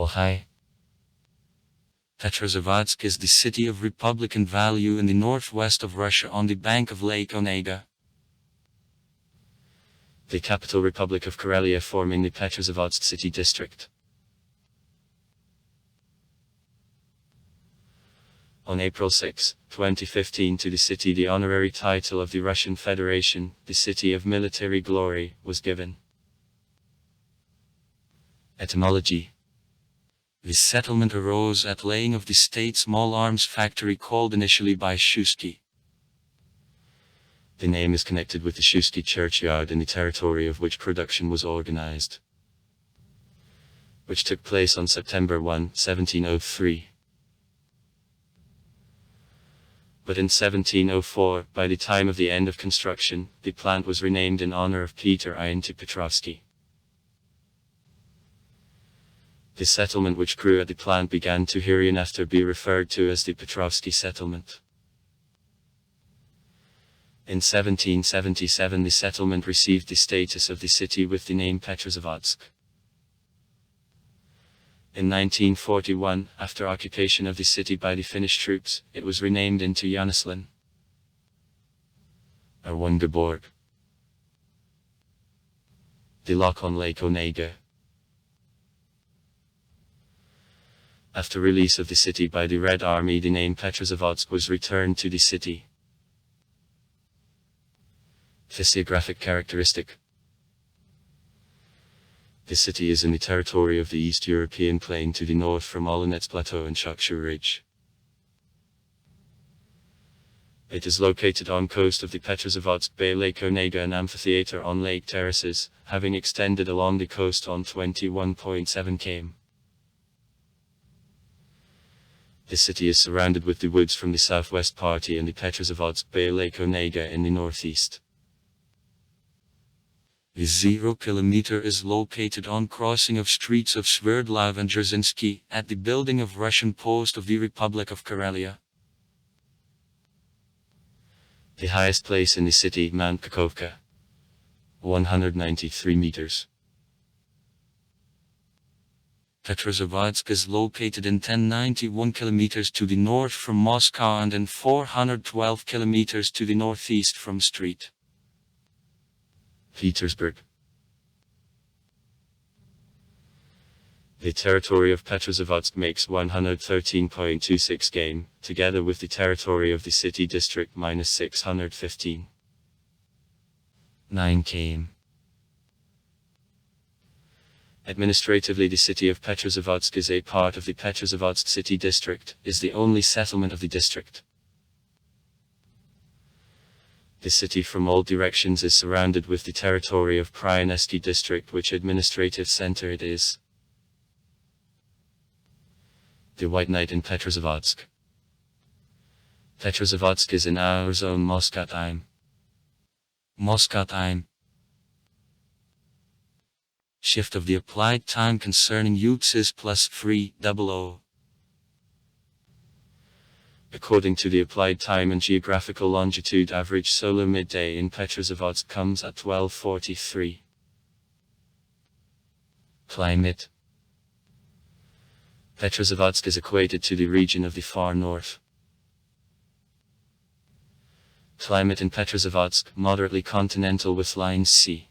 Hi. Petrozavodsk is the city of Republican value in the northwest of Russia on the bank of Lake Onega. The capital Republic of Karelia forming the Petrozavodsk city district. On April 6, 2015 to the city the honorary title of the Russian Federation, the City of Military Glory, was given. Etymology. The settlement arose at laying of the state small arms factory called initially by Shusky. The name is connected with the Shusky churchyard in the territory of which production was organized, which took place on September 1, 1703. But in 1704, by the time of the end of construction, the plant was renamed in honor of Peter I into Petrovsky. The settlement which grew at the plant began to hereinafter be referred to as the Petrovsky settlement. In 1777 the settlement received the status of the city with the name Petrozavodsk. In 1941, after occupation of the city by the Finnish troops, it was renamed into Yanislan, or Wunderborg. The lock on Lake Onega. After release of the city by the Red Army, the name Petrozavodsk was returned to the city. Physiographic characteristic. The city is in the territory of the East European plain to the north from Olonets Plateau and Shakshur Ridge. It is located on coast of the Petrozavodsk Bay, Lake Onega, an amphitheater on lake terraces, having extended along the coast on 21.7 km. The city is surrounded with the woods from the southwest part and the Petrozavodsk Bay, Lake Onega in the northeast. The 0 kilometer is located on crossing of streets of Sverdlov and Dzerzhinsky, at the building of Russian post of the Republic of Karelia. The highest place in the city, Mount Kakovka, 193 meters. Petrozavodsk is located in 1091 kilometers to the north from Moscow and in 412 kilometers to the northeast from St. Petersburg. The territory of Petrozavodsk makes 113.26 km, together with the territory of the city district minus 615.9 km. Administratively, the city of Petrozavodsk is a part of the Petrozavodsk city district, is the only settlement of the district. The city from all directions is surrounded with the territory of Pryanesky district, which administrative center it is. The White Night in Petrozavodsk. Petrozavodsk is in our zone Moscow time. Shift of the applied time concerning UTS is +300. According to the applied time and geographical longitude, average solar midday in Petrozavodsk comes at 12:43. Climate. Petrozavodsk is equated to the region of the far north. Climate in Petrozavodsk, moderately continental with line sea.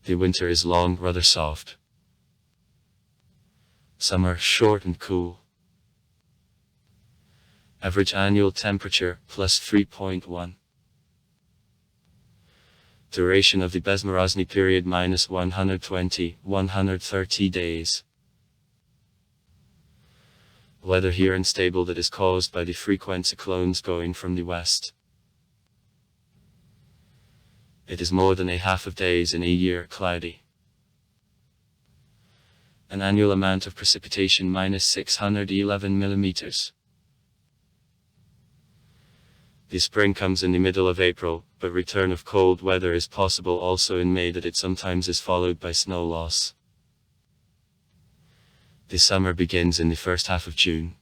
The winter is long, rather soft. Summer, short and cool. Average annual temperature, +3.1. Duration of the Bezmorozny period, -120-130 days. Weather here unstable that is caused by the frequent cyclones going from the west. It is more than a half of days in a year cloudy. An annual amount of precipitation -611 millimeters. The spring comes in the middle of April, but return of cold weather is possible also in May, that it sometimes is followed by snow loss. The summer begins in the first half of June.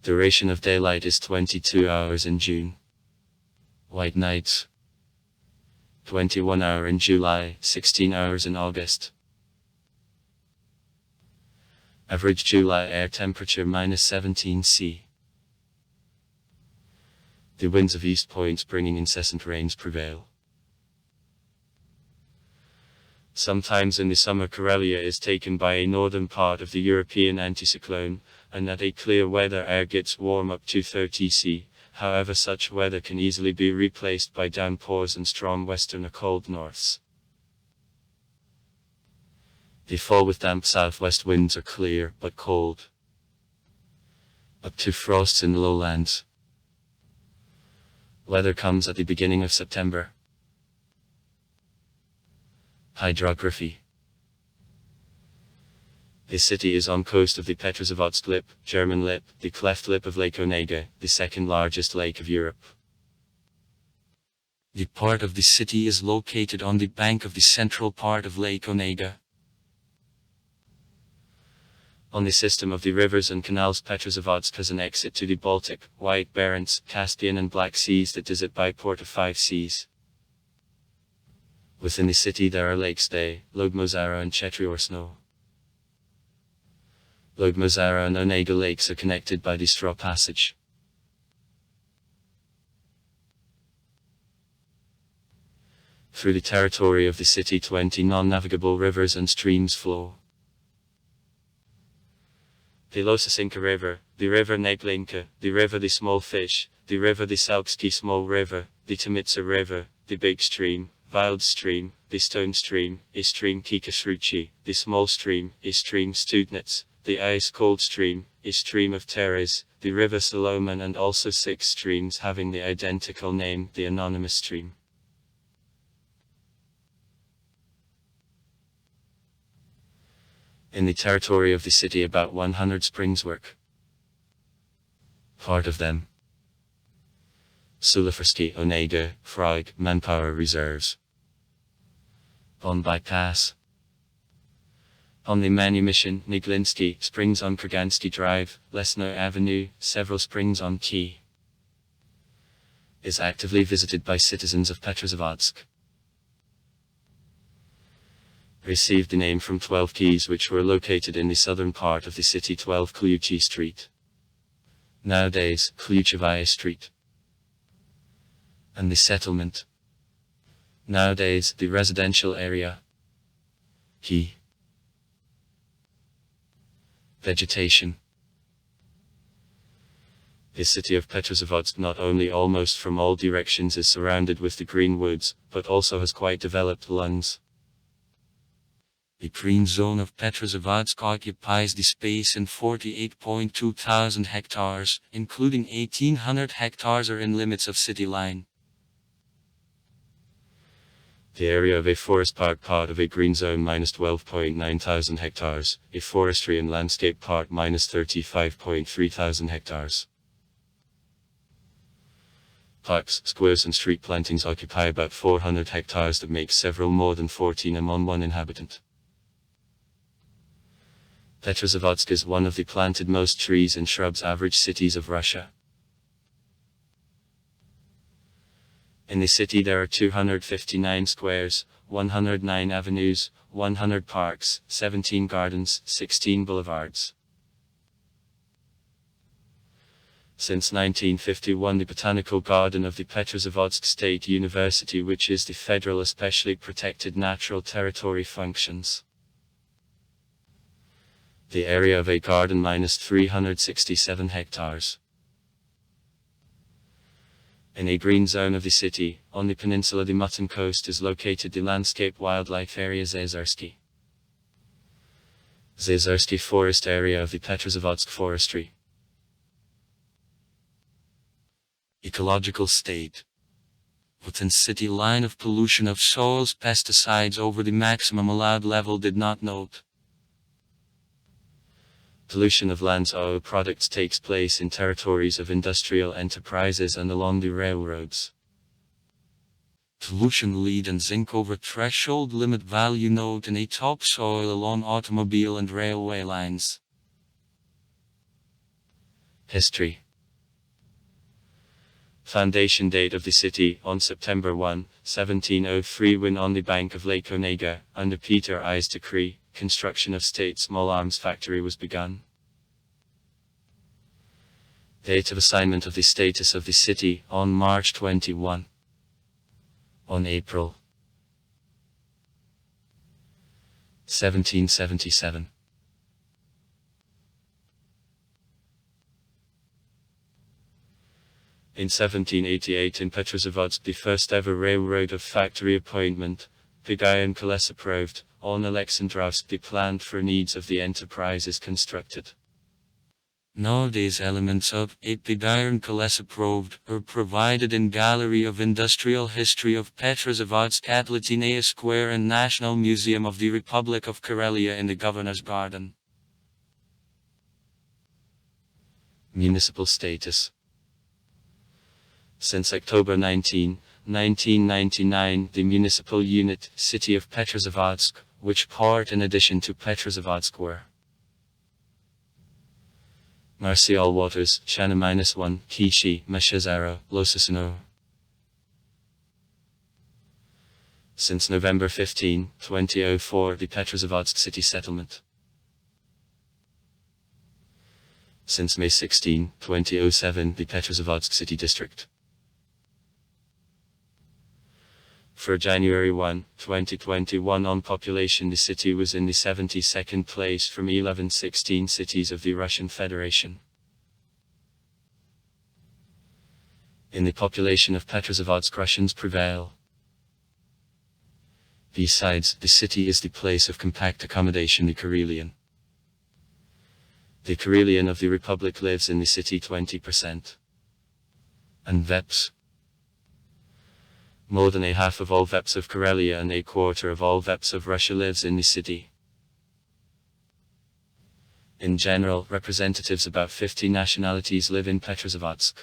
Duration of daylight is 22 hours in June. White nights. 21 hours in July, 16 hours in August. Average July air temperature -17 C. The winds of east points bringing incessant rains prevail. Sometimes in the summer Karelia is taken by a northern part of the European anticyclone, and at a clear weather air gets warm up to 30 C. However, such weather can easily be replaced by downpours and strong western or cold norths. The fall with damp southwest winds are clear but cold, up to frosts in the lowlands. Weather comes at the beginning of September. Hydrography. The city is on coast of the Petrozavodsk lip, German lip, the cleft lip of Lake Onega, the second largest lake of Europe. The part of the city is located on the bank of the central part of Lake Onega. On the system of the rivers and canals, Petrozavodsk has an exit to the Baltic, White, Barents, Caspian and Black Seas that is it by port of 5 seas. Within the city there are lakes Day, Logmozara and Chetriorsno. Logmozara and Onega lakes are connected by the Straw Passage. Through the territory of the city 20 non-navigable rivers and streams flow. The Losasinka River, the River Neglinka, the River the Small Fish, the River the Salksky Small River, the Tomitsa River, the Big Stream, Wild Stream, the Stone Stream, a stream Kikashruchi, the Small Stream, a stream Studnitz, the Ice Cold Stream, a stream of Teres, the River Solomon and also 6 streams having the identical name, the Anonymous Stream. In the territory of the city about 100 springs work. Part of them. Sulifersky, Onega, Frog, manpower reserves. On bypass. On the manumission, Niglinsky, springs on Kurgansky Drive, Lesno Avenue, several springs on Key. Is actively visited by citizens of Petrozavodsk. Received the name from 12 quays which were located in the southern part of the city, 12 Klyuchi Street. Nowadays, Klyuchevaya Street. And the settlement. Nowadays, the residential area. Key. Vegetation. The city of Petrozavodsk not only almost from all directions is surrounded with the green woods, but also has quite developed lawns. The green zone of Petrozavodsk occupies the space in 48.2 thousand hectares, including 1,800 hectares are in limits of city line. The area of a forest park part of a green zone -12.9 thousand hectares, a forestry and landscape part -35.3 thousand hectares. Parks, squares and street plantings occupy about 400 hectares that make several more than 14 on one inhabitant. Petrozavodsk is one of the planted most trees and shrubs average cities of Russia. In the city there are 259 squares, 109 avenues, 100 parks, 17 gardens, 16 boulevards. Since 1951 the Botanical Garden of the Petrozavodsk State University, which is the federal especially protected natural territory, functions. The area of a garden -367 hectares. In a green zone of the city, on the peninsula the Mutton Coast is located the landscape wildlife area Zazarsky. Zazarsky forest area of the Petrozavodsk forestry. Ecological state. Within city line of pollution of soils, pesticides over the maximum allowed level did not note. Pollution of lands oil products takes place in territories of industrial enterprises and along the railroads. Pollution lead and zinc over threshold limit value note in a topsoil along automobile and railway lines. Foundation date of the city, on September 1, 1703 when on the bank of Lake Onega, under Peter I's decree, construction of state small arms factory was begun. Date of assignment of the status of the city, on March 21. On April 1777. In 1788 in Petrozavodsk the first ever railroad of factory appointment, pig iron colles approved, on Alexandrovsk the plant for needs of the enterprise is constructed. Nowadays elements of a pig iron colles approved are provided in Gallery of Industrial History of Petrozavodsk at Latinaya Square and National Museum of the Republic of Karelia in the Governor's Garden. Municipal status. Since October 19, 1999, the municipal unit, city of Petrozavodsk, which part in addition to Petrozavodsk were Marcial Waters, Chana-1, Kishi, Meshazaro, Losasano. Since November 15, 2004, the Petrozavodsk city settlement. Since May 16, 2007, the Petrozavodsk city district. For January 1, 2021 on population the city was in the 72nd place from 1116 cities of the Russian Federation. In the population of Petrozavodsk Russians prevail. Besides, the city is the place of compact accommodation the Karelian. The Karelian of the Republic lives in the city 20%. And Veps. More than a half of all Veps of Karelia and a quarter of all Veps of Russia lives in the city. In general, representatives about 50 nationalities live in Petrozavodsk.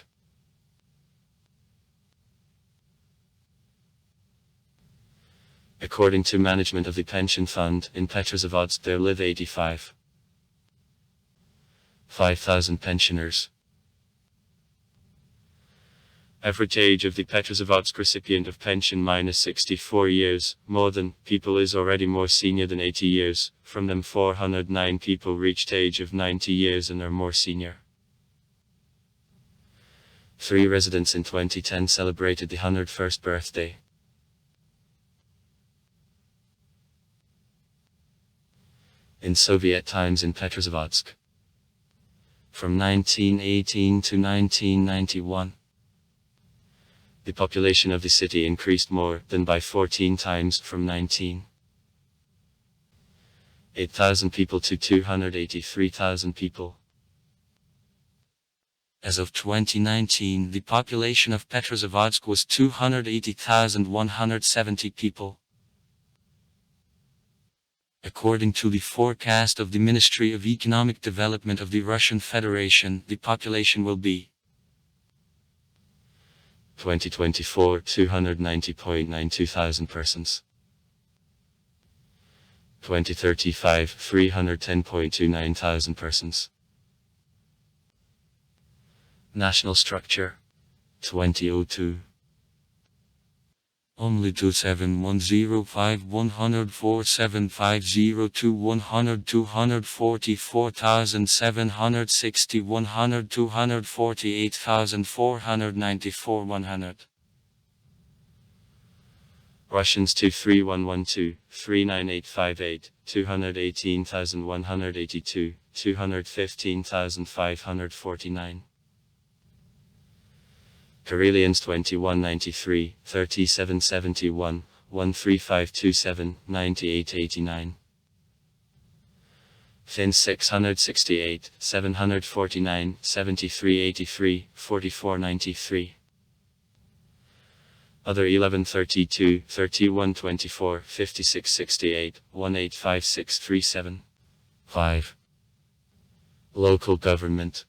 According to management of the pension fund, in Petrozavodsk there live 5,000 pensioners. Average age of the Petrozavodsk recipient of pension minus 64 years, more than, people is already more senior than 80 years, from them 409 people reached age of 90 years and are more senior. 3 residents in 2010 celebrated the 101st birthday. In Soviet times in Petrozavodsk. From 1918 to 1991. The population of the city increased more than by 14 times from 8,000 people to 283,000 people. As of 2019, the population of Petrozavodsk was 280,170 people. According to the forecast of the Ministry of Economic Development of the Russian Federation, the population will be 2024, 290.92 thousand persons. 2035, 310.29 thousand persons. National structure. 2002. Only 271051047502 244,760 100 248,494 100. Russians 23112 39858 218,182 215,549. Karelians 2193, 3771, 13527, 9889. Finns 668, 749, 7383, 4493. Other 1132, 3124, 5668, 185637. 5. Local government.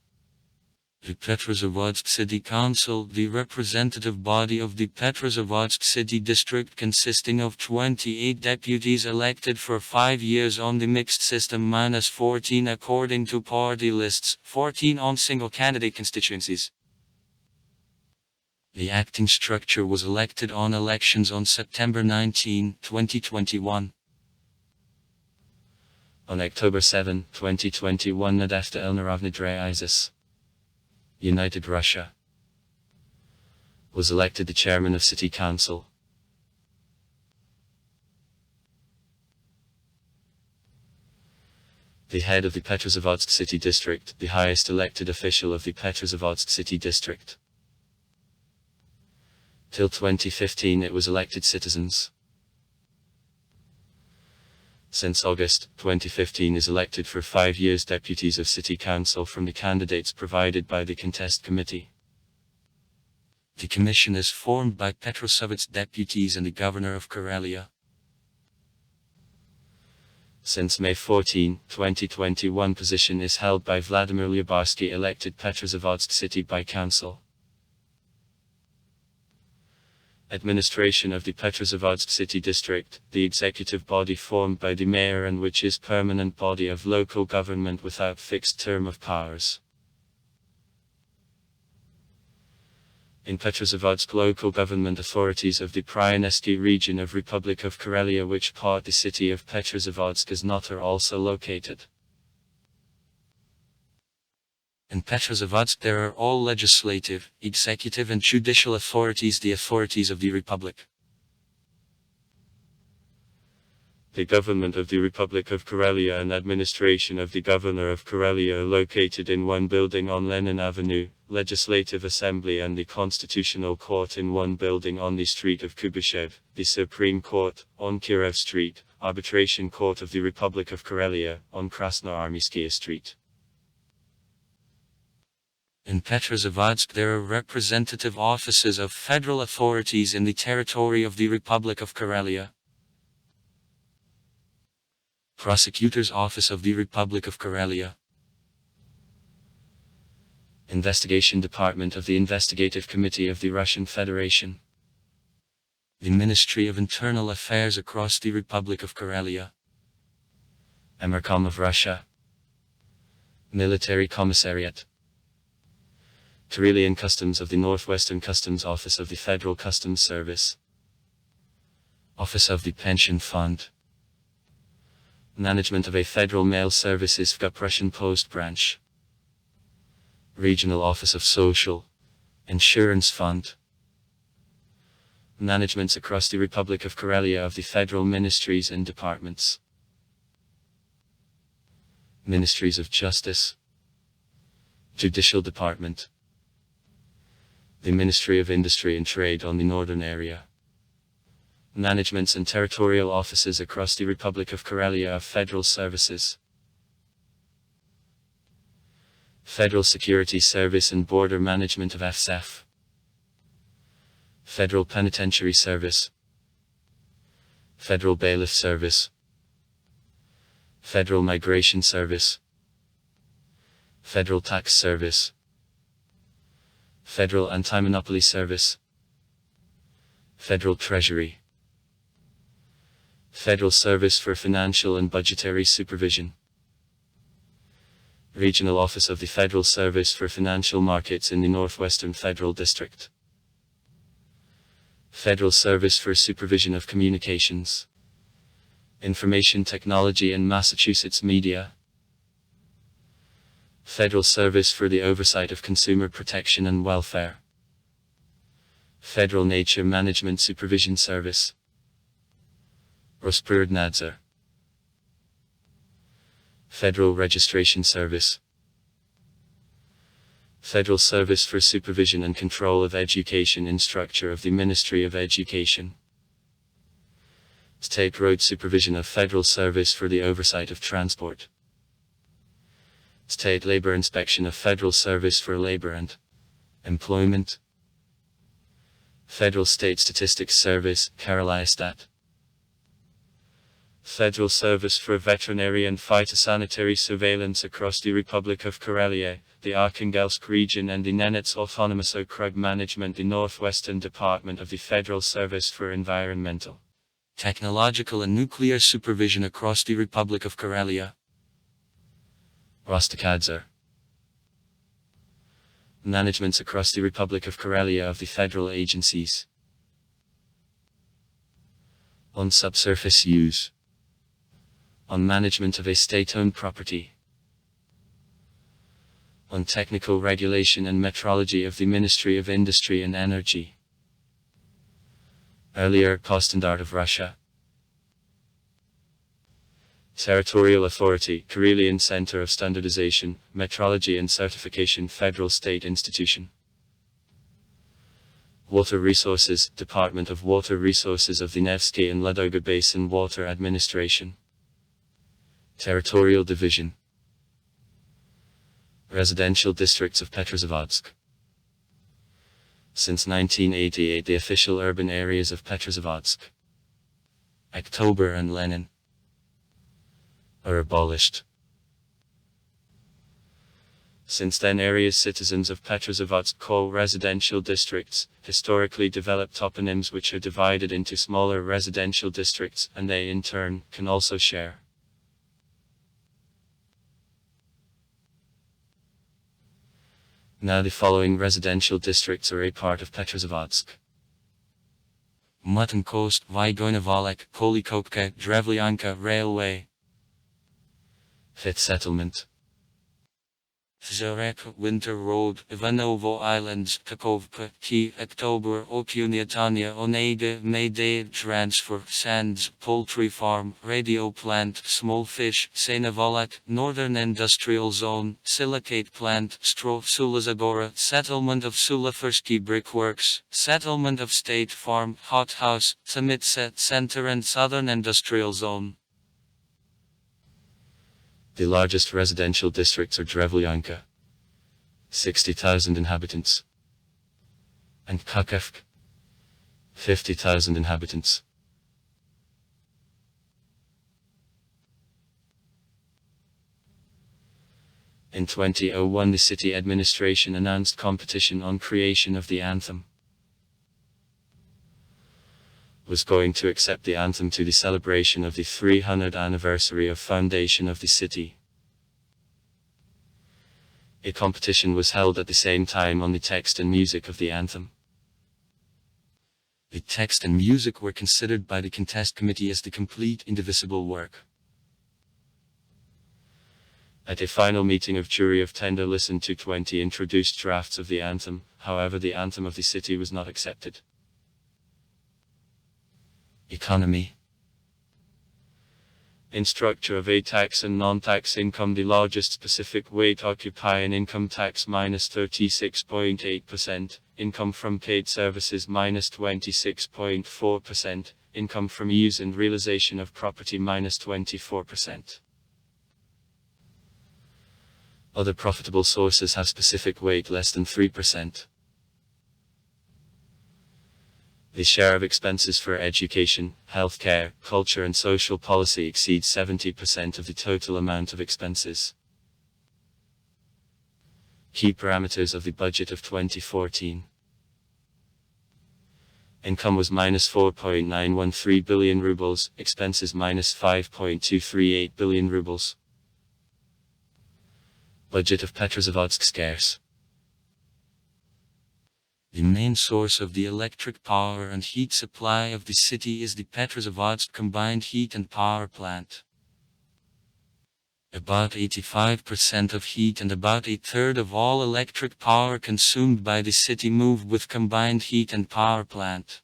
The Petrozavodsk City Council, the representative body of the Petrozavodsk City District consisting of 28 deputies elected for 5 years on the mixed system minus 14 according to party lists, 14 on single candidate constituencies. The acting structure was elected on elections on September 19, 2021. On October 7, 2021, Nadezhda Elnarovna Isis, United Russia, was elected the chairman of City Council. The head of the Petrozavodsk City District, the highest elected official of the Petrozavodsk City District. Till 2015 it was elected citizens. Since August 2015 is elected for 5 years deputies of City Council from the candidates provided by the contest committee. The commission is formed by Petrozavodsk deputies and the governor of Karelia. Since May 14, 2021 position is held by Vladimir Lyabarsky, elected Petrozavodsk City by Council. Administration of the Petrozavodsk City District, the executive body formed by the mayor and which is permanent body of local government without fixed term of powers. In Petrozavodsk, local government authorities of the Pryanesky region of Republic of Karelia, which part the city of Petrozavodsk is not, are also located. In Petrozavodsk there are all legislative, executive and judicial authorities, the authorities of the Republic. The government of the Republic of Karelia and administration of the governor of Karelia are located in one building on Lenin Avenue, Legislative Assembly and the Constitutional Court in one building on the street of Kubyshev, the Supreme Court, on Kirov Street, Arbitration Court of the Republic of Karelia, on Krasnoarmeyskaya Street. In Petrozavodsk there are representative offices of federal authorities in the territory of the Republic of Karelia. Prosecutor's Office of the Republic of Karelia. Investigation Department of the Investigative Committee of the Russian Federation. The Ministry of Internal Affairs across the Republic of Karelia. Emercom of Russia. Military Commissariat. Karelian Customs of the Northwestern Customs Office of the Federal Customs Service. Office of the Pension Fund. Management of a Federal Mail Services FGA Russian Post Branch. Regional Office of Social Insurance Fund. Managements across the Republic of Karelia of the Federal Ministries and Departments. Ministries of Justice. Judicial Department. The Ministry of Industry and Trade on the Northern Area. Managements and territorial offices across the Republic of Karelia of Federal Services. Federal Security Service and Border Management of FSF. Federal Penitentiary Service. Federal Bailiff Service. Federal Migration Service. Federal Tax Service. Federal Anti-Monopoly Service. Federal Treasury. Federal Service for Financial and Budgetary Supervision. Regional Office of the Federal Service for Financial Markets in the Northwestern Federal District. Federal Service for Supervision of Communications. Information Technology and Massachusetts Media. Federal Service for the Oversight of Consumer Protection and Welfare. Federal Nature Management Supervision Service. Rosprirodnadzor. Federal Registration Service. Federal Service for Supervision and Control of Education Instructor of the Ministry of Education. State Road Supervision of Federal Service for the Oversight of Transport. State Labor Inspection of Federal Service for Labor and Employment. Federal State Statistics Service, Kareliastat. Federal Service for Veterinary and Phytosanitary Surveillance across the Republic of Karelia, the Arkhangelsk region and the Nenets Autonomous Okrug Management, the Northwestern Department of the Federal Service for Environmental, Technological and Nuclear Supervision across the Republic of Karelia. Rostakadzor. Managements across the Republic of Karelia of the federal agencies. On subsurface use. On management of a state-owned property. On technical regulation and metrology of the Ministry of Industry and Energy. Earlier Postandart of Russia. Territorial Authority, Karelian Center of Standardization, Metrology and Certification, Federal State Institution. Water Resources, Department of Water Resources of the Nevsky and Ladoga Basin Water Administration. Territorial Division. Residential Districts of Petrozavodsk. Since 1988, the official urban areas of Petrozavodsk, October and Lenin are abolished. Since then, areas citizens of Petrozavodsk call residential districts, historically developed toponyms which are divided into smaller residential districts, and they in turn can also share. Now the following residential districts are a part of Petrozavodsk. Mutton Coast, Vygonovalek, Kolikopka, Drevlyanka Railway. Fifth settlement. Zarek, Winter Road, Ivanovo Islands, Kakovka, Key, October, Okunятanya, Onega, Mayday, Transfer, Sands, Poultry Farm, Radio Plant, Small Fish, Senovolak, Northern Industrial Zone, Silicate Plant, Strov, Sulazagora, Settlement of Sulafersky Brickworks, Settlement of State Farm, Hothouse, Samitset Center and Southern Industrial Zone. The largest residential districts are Drevlyanka, 60,000 inhabitants, and Kakevk, 50,000 inhabitants. In 2001, the city administration announced competition on creation of the anthem. Was going to accept the anthem to the celebration of the 300th anniversary of foundation of the city. A competition was held at the same time on the text and music of the anthem. The text and music were considered by the contest committee as the complete indivisible work. At a final meeting of jury of 10 listened to 20 introduced drafts of the anthem, however the anthem of the city was not accepted. Economy. In structure of a tax and non-tax income, the largest specific weight occupy an income tax minus 36.8%, income from paid services minus 26.4%, income from use and realization of property minus 24%. Other profitable sources have specific weight less than 3%. The share of expenses for education, healthcare, culture and social policy exceeds 70% of the total amount of expenses. Key parameters of the budget of 2014. Income was minus 4.913 billion rubles, expenses minus 5.238 billion rubles. Budget of Petrozavodsk scarce. The main source of the electric power and heat supply of the city is the Petrozavodsk combined heat and power plant. About 85% of heat and about a third of all electric power consumed by the city move with combined heat and power plant.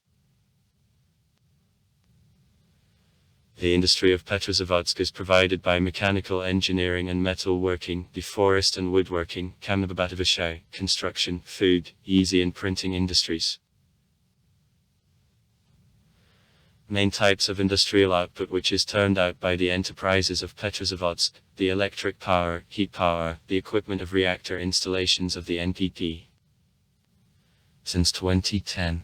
The industry of Petrozavodsk is provided by mechanical engineering and metalworking, the forest and woodworking, kamnobatavishay, construction, food, easy and printing industries. Main types of industrial output which is turned out by the enterprises of Petrozavodsk, the electric power, heat power, the equipment of reactor installations of the NPP. Since 2010.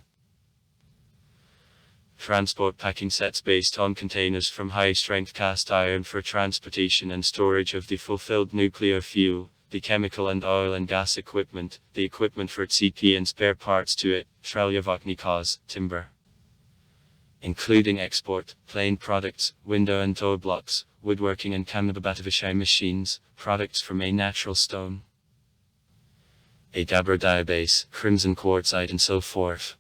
Transport packing sets based on containers from high-strength cast iron for transportation and storage of the fulfilled nuclear fuel, the chemical and oil and gas equipment, the equipment for CP and spare parts to it, Tralyavoknikaz, timber. Including export, plain products, window and door blocks, woodworking and kamnobatavishay machines, products from a natural stone. A Gabro diabase, crimson quartzite and so forth.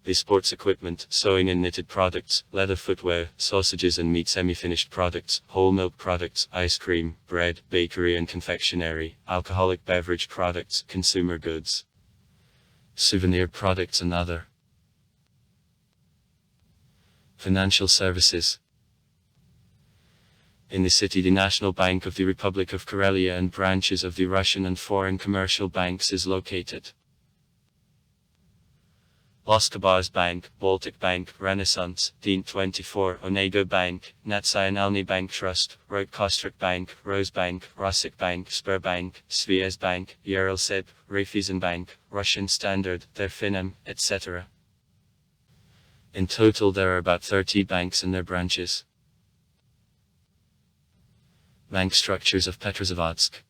The sports equipment, sewing and knitted products, leather footwear, sausages and meat semi-finished products, whole milk products, ice cream, bread, bakery and confectionery, alcoholic beverage products, consumer goods, souvenir products and other. Financial services. In the city, the National Bank of the Republic of Karelia and branches of the Russian and foreign commercial banks is located. Loskabars Bank, Baltic Bank, Renaissance, Dean 24, Onego Bank, Nationalny Bank Trust, Rokostrik Bank, Rose Bank, Rossik Bank, Sberbank, Sviaz Bank, Uralsib, Raiffeisen Bank, Russian Standard, Derfinem, etc. In total there are about 30 banks and their branches. Bank structures of Petrozavodsk.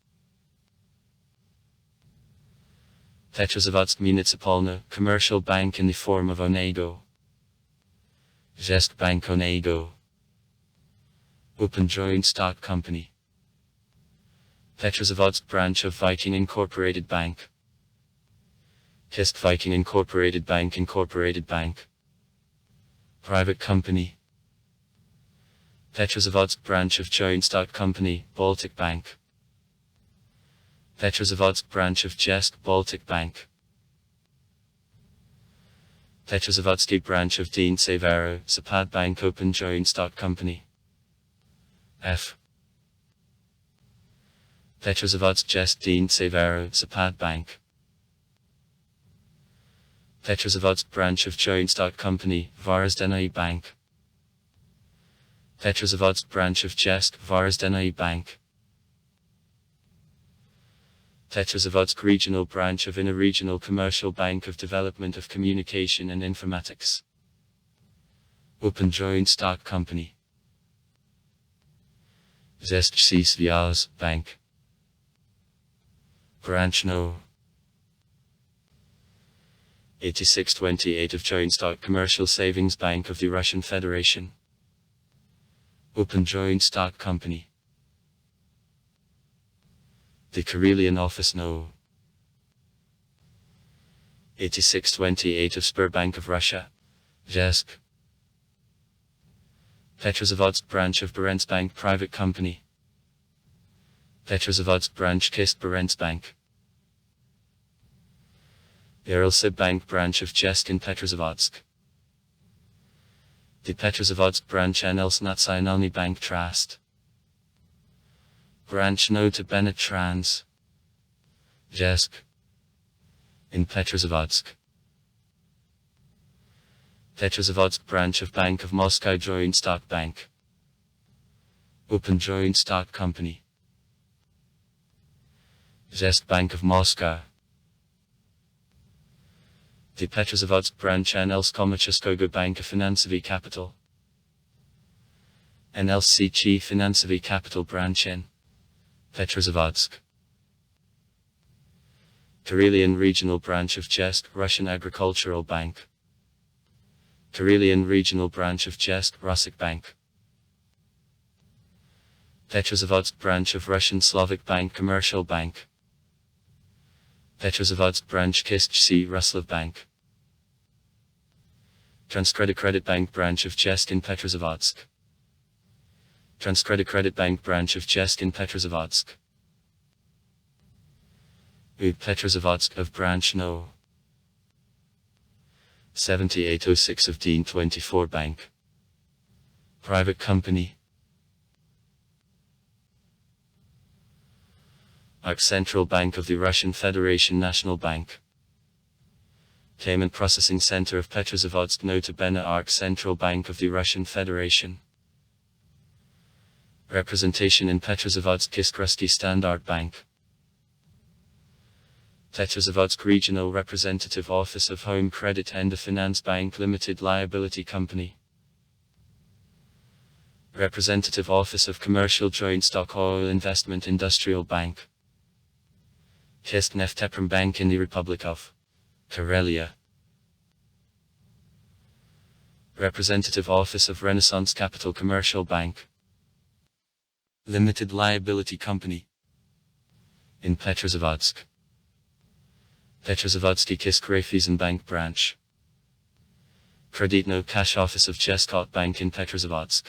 Petrozavodsk Municipalny, commercial bank in the form of Onego. Zhesk Bank Onego. Open joint stock company. Petrozavodsk branch of Viking Incorporated Bank. Kist Viking Incorporated Bank. Private company. Petrozavodsk branch of joint stock company, Baltic Bank. Petrozavodsk branch of Jesk Baltic Bank. Petrozavodski branch of Dean Severo, Zapad Bank open joint stock company. F. Petrozavodsk Jesk Dean Severo, Zapad Bank. Petrozavodsk branch of joint stock company, Varazdenoye Bank. Petrozavodsk branch of Jesk Varazdenoye Bank. Petrozavodsk regional branch of Inner Regional Commercial Bank of Development of Communication and Informatics. Open joint stock company. Zestchsi Svyaz Bank. Branch No. 8628 of joint stock Commercial Savings Bank of the Russian Federation. Open joint stock company. The Karelian office No. 8628 of Sberbank of Russia. Zhesk. Petrozavodsk branch of Berensbank private company. Petrozavodsk branch Kist Berensbank. Uralsib Bank branch of Jesk in Petrozavodsk. The Petrozavodsk branch NL's Nationalny Bank Trust. Branch No to Bennett Trans. Jesk. In Petrozavodsk. Petrozavodsk branch of Bank of Moscow Joint Stock Bank. Open joint stock company. Zest Bank of Moscow. The Petrozavodsk branch NL's Komacheskogo Bank of Finansovy Capital. NLC Chi Finansovy Capital branch in Petrozavodsk. Karelian regional branch of Jesk Russian Agricultural Bank. Karelian regional branch of Jesk Rossik Bank. Petrozavodsk branch of Russian Slavic Bank Commercial Bank. Petrozavodsk branch Kistchsi Ruslav Bank. Transcredit Credit Bank branch of Jesk in Petrozavodsk. Transcredit Credit Bank branch of Jesk in Petrozavodsk. Petrozavodsk of branch No. 7806 of Dean 24 Bank. Private company. Arc Central Bank of the Russian Federation National Bank. Payment Processing Center of Petrozavodsk Notabene Arc Central Bank of the Russian Federation. Representation in Petrozavodsk Kiskrusky Standard Bank. Petrozavodsk Regional Representative Office of Home Credit and Finance Bank Limited Liability Company. Representative Office of Commercial Joint Stock Oil Investment Industrial Bank. Kistnefteprom Bank in the Republic of Karelia. Representative Office of Renaissance Capital Commercial Bank Limited Liability Company. In Petrozavodsk. Petrozavodski Bank branch. Kreditno cash office of Jeskot Bank in Petrozavodsk.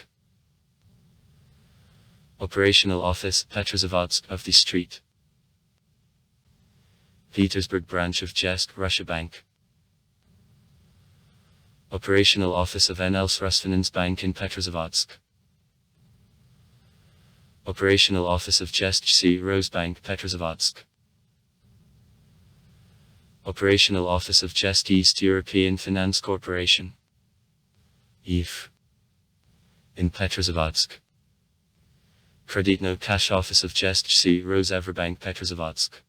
Operational office, Petrozavodsk, of the street. Petersburg branch of Jesk, Russia Bank. Operational office of NL's Rusfinance Bank in Petrozavodsk. Operational office of Jesk Rose Bank, Petrozavodsk. Operational office of Jesk East European Finance Corporation. EF. In Petrozavodsk. Kreditno cash office of Jesk Rose Everbank, Petrozavodsk.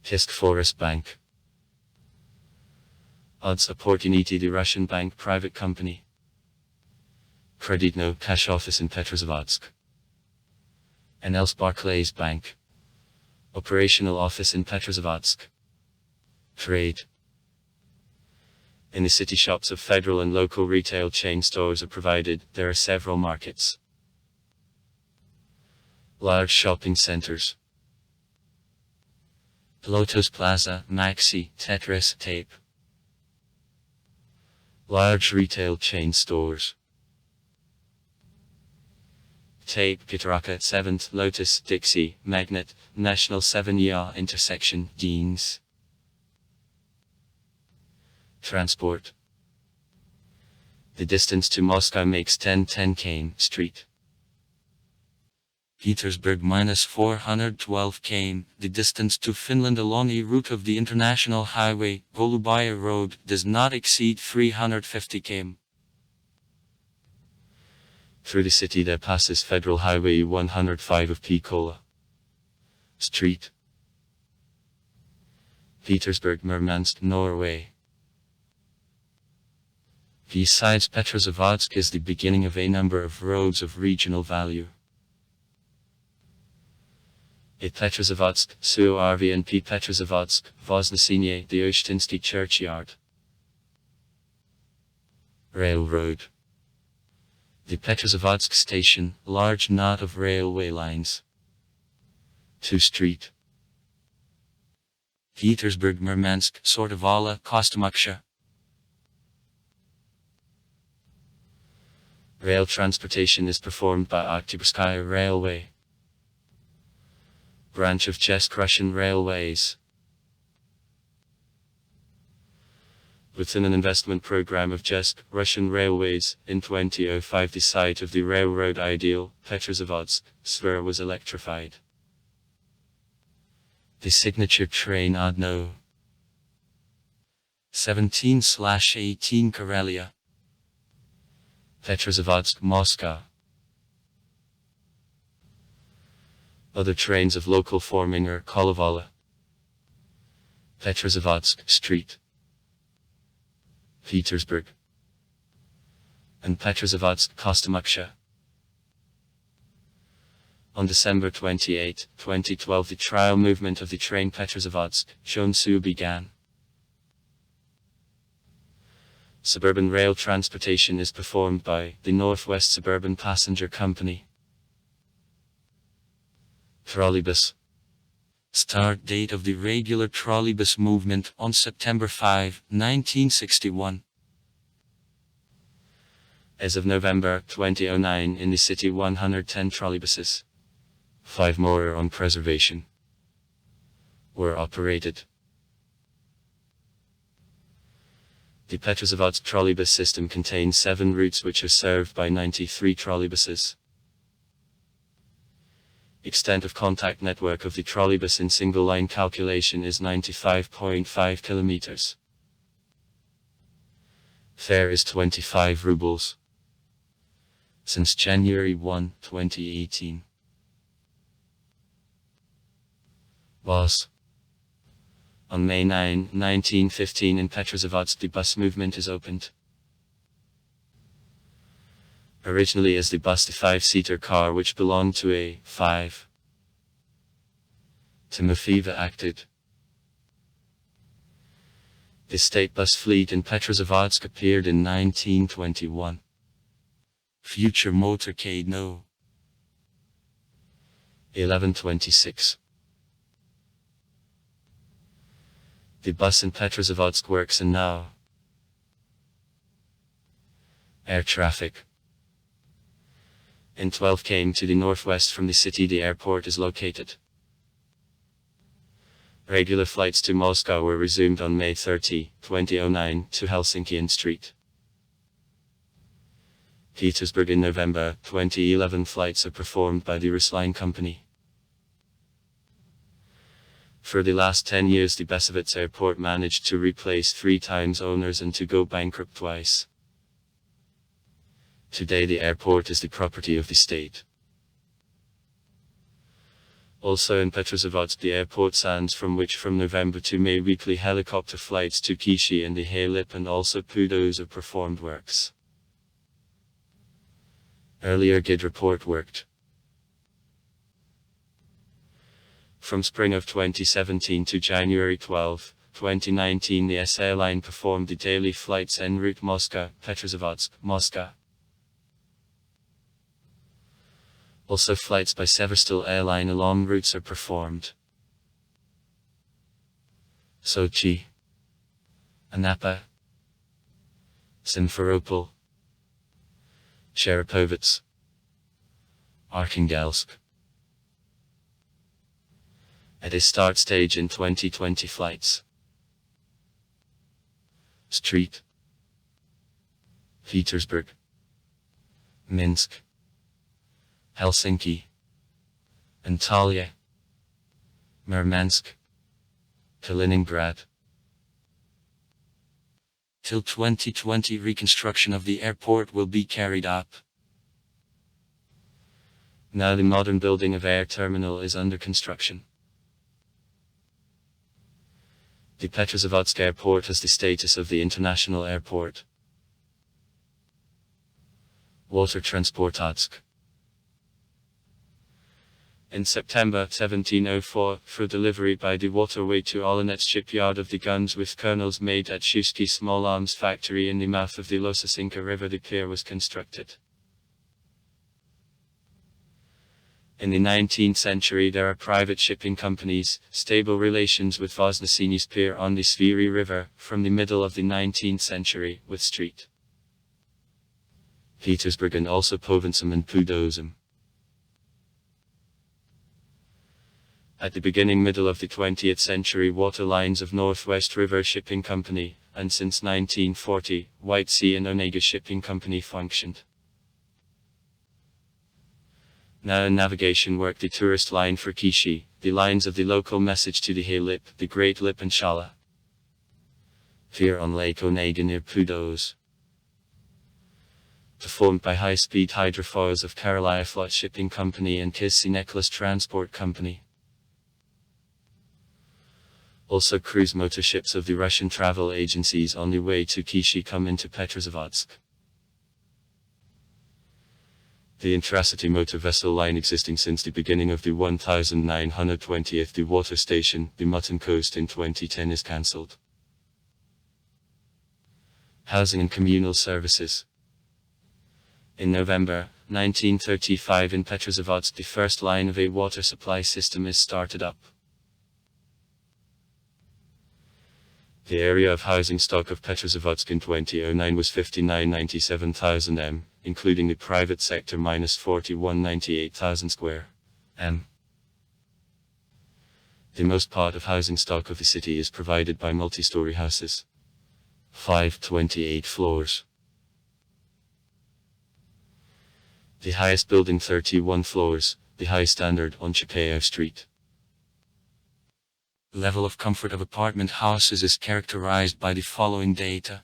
Tisk Forest Bank. Odds Opportunity the Russian Bank private company. Kreditno cash office in Petrozavodsk. NL's Barclays Bank. Operational office in Petrozavodsk. Trade. In the city shops of federal and local retail chain stores are provided, there are several markets. Large shopping centers. Lotus Plaza, Maxi, Tetris, Tape. Large retail chain stores. Tape, Petrozavodsk 7th, Lotus, Dixie, Magnet, National 7 Ya intersection, Deans. Transport. The distance to Moscow makes 10 km, Street. Petersburg -412 km. The distance to Finland along a route of the international highway, Golubaya Road, does not exceed 350 km. Through the city there passes Federal Highway 105 of Pikola. Street. Petersburg, Murmansk, Norway. Besides Petrozavodsk is the beginning of a number of roads of regional value. At Petrozavodsk, Suorv and P. Petrozavodsk, Voznesenie, the Oshtinsky churchyard. Railroad. The Petrozavodsk station, large knot of railway lines. 2 Street. Petersburg, Murmansk, Sortovala, Kostomuksha. Rail transportation is performed by Oktyabrskaya Railway. Branch of Jesk Russian Railways. Within an investment program of Jesk Russian Railways, in 2005 the site of the railroad ideal, Petrozavodsk, Svir was electrified. The signature train Odno 17/18 Karelia. Petrozavodsk, Moscow. Other trains of local forming are Kolovala, Petrozavodsk, Street, Petersburg, and Petrozavodsk, Kostomuksha. On December 28, 2012 the trial movement of the train Petrozavodsk, Shonsu began. Suburban rail transportation is performed by the Northwest Suburban Passenger Company. Trolleybus. Start date of the regular trolleybus movement on September 5, 1961. As of November 2009 in the city 110 trolleybuses. 5 more are on preservation. Were operated. The Petrozavodsk trolleybus system contains 7 routes which are served by 93 trolleybuses. Extent of contact network of the trolleybus in single line calculation is 95.5 kilometers. Fare is 25 rubles. Since January 1, 2018. Was. On May 9, 1915 in Petrozavodsk the bus movement is opened. Originally as the bus the 5-seater car which belonged to a 5. Timofeeva acted. The state bus fleet in Petrozavodsk appeared in 1921. Future motorcade No. 1126. The bus in Petrozavodsk works and now. Air traffic. In 12 km to the northwest from the city the airport is located. Regular flights to Moscow were resumed on May 30, 2009 to Helsinki and St. Petersburg in November 2011 flights are performed by the Rusline company. For the last 10 years the Petrozavodsk airport managed to replace 3 times owners and to go bankrupt twice. Today the airport is the property of the state. Also in Petrozavodsk the airport stands from which from November to May weekly helicopter flights to Kishi and the Halip and also Pudos are performed works. Earlier GID report worked. From spring of 2017 to January 12, 2019 the S airline performed the daily flights en route Moscow, Petrozavodsk, Moscow. Also flights by Severstal airline along routes are performed. Sochi, Anapa, Simferopol, Cherepovets, Arkhangelsk. At a start stage in 2020 flights. St. Petersburg, Minsk, Helsinki, Antalya, Murmansk, Kaliningrad. Till 2020 reconstruction of the airport will be carried out. Now the modern building of air terminal is under construction. The Petrozavodsk airport has the status of the international airport. Water Transportodsk. In September 1704, for delivery by the waterway to Olonets shipyard of the guns with kernels made at Shusky small arms factory in the mouth of the Losasinka River the pier was constructed. In the 19th century there are private shipping companies, stable relations with Vozneseny's pier on the Sviri River, from the middle of the 19th century, with St. Petersburg and also Povensum and Pudosum. At the beginning middle of the 20th century water lines of Northwest River Shipping Company, and since 1940, White Sea and Onega Shipping Company functioned. Now in navigation work the tourist line for Kishi, the lines of the local message to the Halip, the Great Lip and Shala. Pier on Lake Onega near Pudos. Performed by high-speed hydrofoils of Karelaya Flot Shipping Company and Kisi Necklace Transport Company. Also cruise motor ships of the Russian travel agencies on the way to Kishi come into Petrozavodsk. The Intracity motor vessel line existing since the beginning of the 1920th the water station, the Mutton Coast in 2010 is cancelled. Housing and communal services. In November 1935 in Petrozavodsk the first line of a water supply system is started up. The area of housing stock of Petrozavodsk in 2009 was 59,97,000 m, including the private sector minus 41,98,000 square m. The most part of housing stock of the city is provided by multi-story houses. 528 floors. The highest building 31 floors, the high standard on Chapeo Street. Level of comfort of apartment houses is characterized by the following data.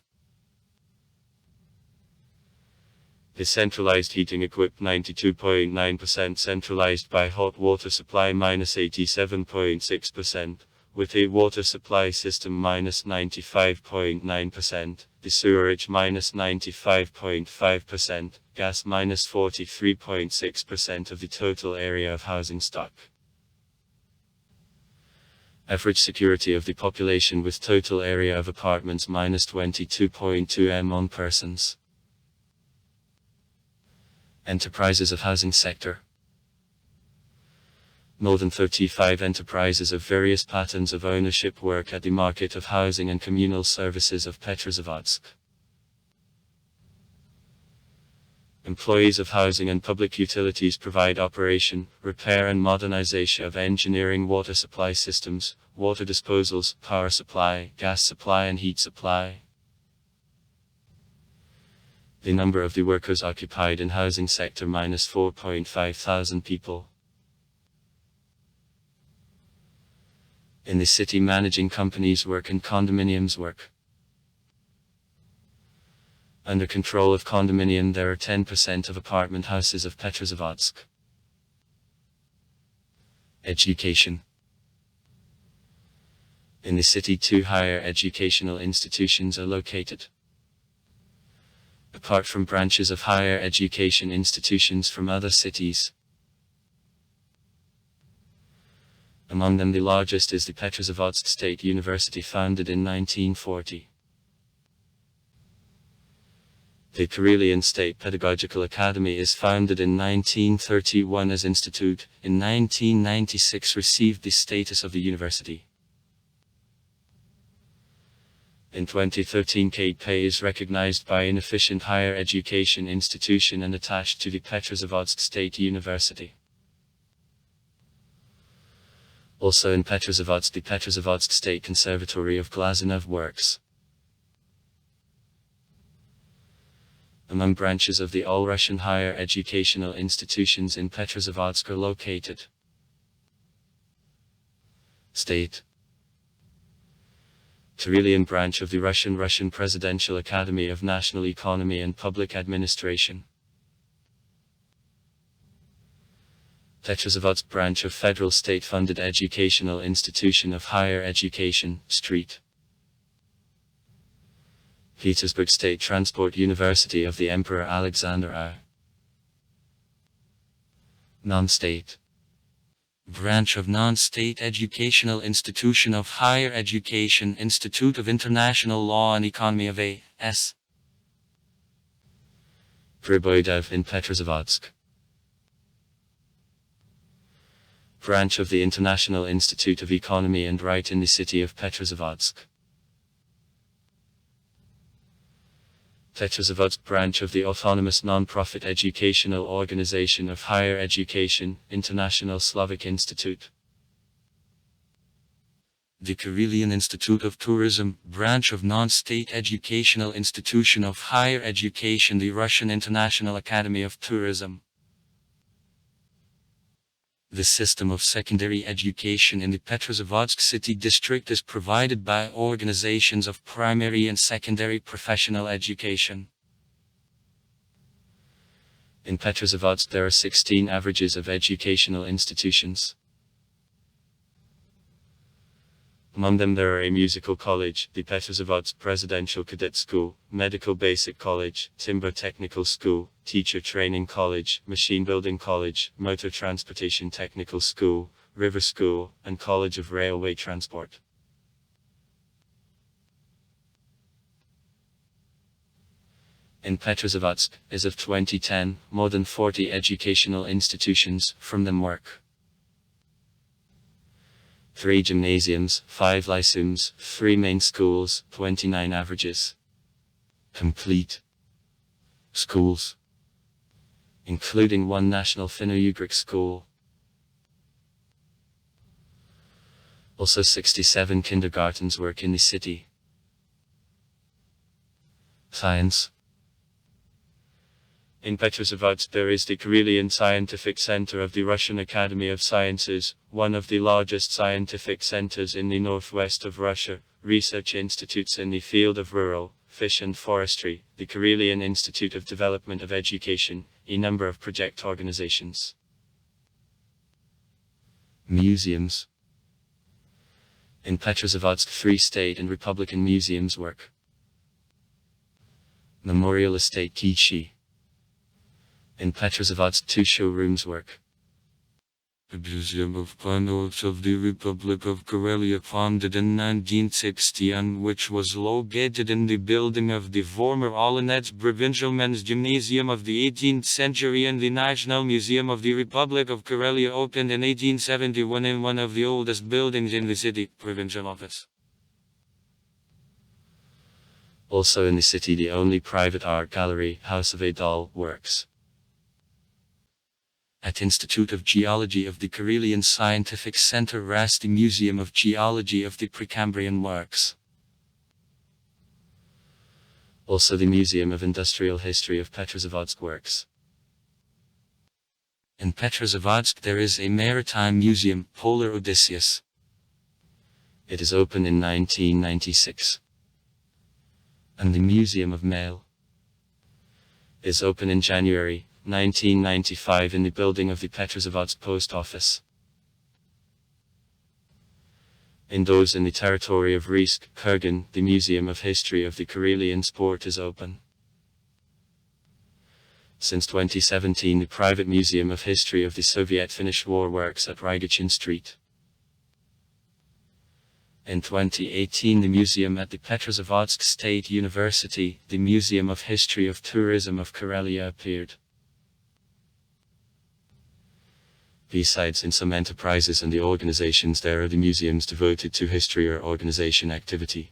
The centralized heating equipped 92.9%, centralized by hot water supply minus 87.6%, with a water supply system minus 95.9%, the sewerage minus 95.5%, gas minus 43.6% of the total area of housing stock. Average security of the population with total area of apartments minus 22.2 m on persons. Enterprises of housing sector. More than 35 enterprises of various patterns of ownership work at the market of housing and communal services of Petrozavodsk. Employees of housing and public utilities provide operation, repair and modernization of engineering water supply systems, water disposals, power supply, gas supply and heat supply. The number of the workers occupied in housing sector minus 4.5 thousand people. In the city, managing companies work and condominiums work. Under control of condominium, there are 10% of apartment houses of Petrozavodsk. Education. In the city, 2 higher educational institutions are located. Apart from branches of higher education institutions from other cities. Among them, the largest is the Petrozavodsk State University, founded in 1940. The Karelian State Pedagogical Academy is founded in 1931 as institute, in 1996 received the status of the university. In 2013, KP is recognized by an efficient higher education institution and attached to the Petrozavodsk State University. Also in Petrozavodsk, the Petrozavodsk State Conservatory of Glazunov works. Among branches of the all-Russian higher educational institutions in Petrozavodsk are located. State. Karelian branch of the Russian Presidential Academy of National Economy and Public Administration. Petrozavodsk branch of Federal State-funded Educational Institution of Higher Education, Street. Petersburg State Transport University of the Emperor Alexander I. Non-state. Branch of Non-State Educational Institution of Higher Education, Institute of International Law and Economy of A.S. Priboydev in Petrozavodsk. Branch of the International Institute of Economy and Right in the city of Petrozavodsk. Petrozavodsk branch of the autonomous non-profit educational organization of higher education, International Slavic Institute. The Karelian Institute of Tourism, branch of non-state educational institution of higher education, the Russian International Academy of Tourism. The system of secondary education in the Petrozavodsk city district is provided by organizations of primary and secondary professional education. In Petrozavodsk there are 16 averages of educational institutions. Among them there are a musical college, the Petrozavodsk Presidential Cadet School, Medical Basic College, Timber Technical School, Teacher Training College, Machine Building College, Motor Transportation Technical School, River School, and College of Railway Transport. In Petrozavodsk, as of 2010, more than 40 educational institutions from them work. 3 gymnasiums, 5 lyceums, 3 main schools, 29 averages. Complete schools, including 1 national Finno-Ugric school. Also 67 kindergartens work in the city. Science. In Petrozavodsk there is the Karelian Scientific Center of the Russian Academy of Sciences, one of the largest scientific centers in the northwest of Russia, research institutes in the field of rural, fish and forestry, the Karelian Institute of Development of Education, a number of project organizations. Museums. In Petrozavodsk 3 state and republican museums work. Memorial Estate Kichi. In Petrozavodsk 2 showrooms work. A museum of panels of the Republic of Karelia founded in 1960 and which was located in the building of the former Olonets Provincial Men's Gymnasium of the 18th century, and the National Museum of the Republic of Karelia opened in 1871 in one of the oldest buildings in the city, provincial office. Also in the city, the only private art gallery, House of Adol, works. At Institute of Geology of the Karelian Scientific Center rests the Museum of Geology of the Precambrian works. Also the Museum of Industrial History of Petrozavodsk works. In Petrozavodsk there is a maritime museum, Polar Odysseus. It is open in 1996. And the Museum of Mail is open in January 1995 in the building of the Petrozavodsk post office. Indoors in the territory of Risk, Kurgan, the Museum of History of the Karelian Sport is open. Since 2017 the private Museum of History of the Soviet-Finnish War works at Rygachin Street. In 2018 the museum at the Petrozavodsk State University, the Museum of History of Tourism of Karelia, appeared. Besides, in some enterprises and the organizations there are the museums devoted to history or organization activity.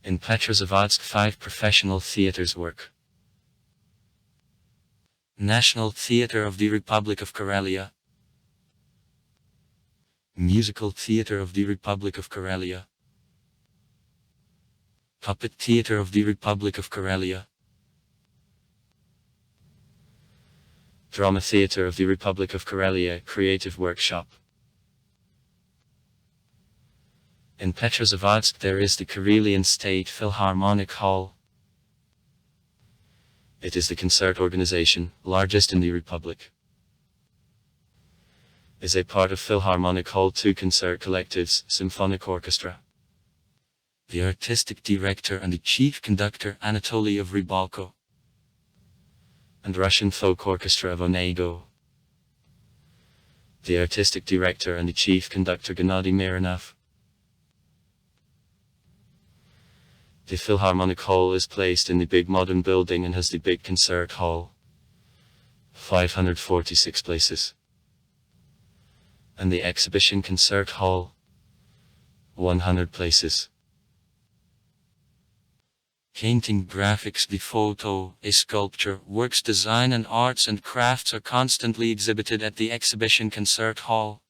In Petrozavodsk 5 professional theaters work. National Theater of the Republic of Karelia, Musical Theater of the Republic of Karelia, Puppet Theater of the Republic of Karelia, Drama Theater of the Republic of Karelia, Creative Workshop. In Petrozavodsk there is the Karelian State Philharmonic Hall. It is the concert organization, largest in the Republic. Is a part of Philharmonic Hall 2 concert collectives, Symphonic Orchestra. The artistic director and the chief conductor Anatoly of Rybalko. And Russian Folk Orchestra of Onego. The artistic director and the chief conductor Gennady Mironov. The Philharmonic Hall is placed in the big modern building and has the big concert hall. 546 places. And the exhibition concert hall. 100 places. Painting, graphics, the photo, a sculpture, works, design and arts and crafts are constantly exhibited at the exhibition concert hall.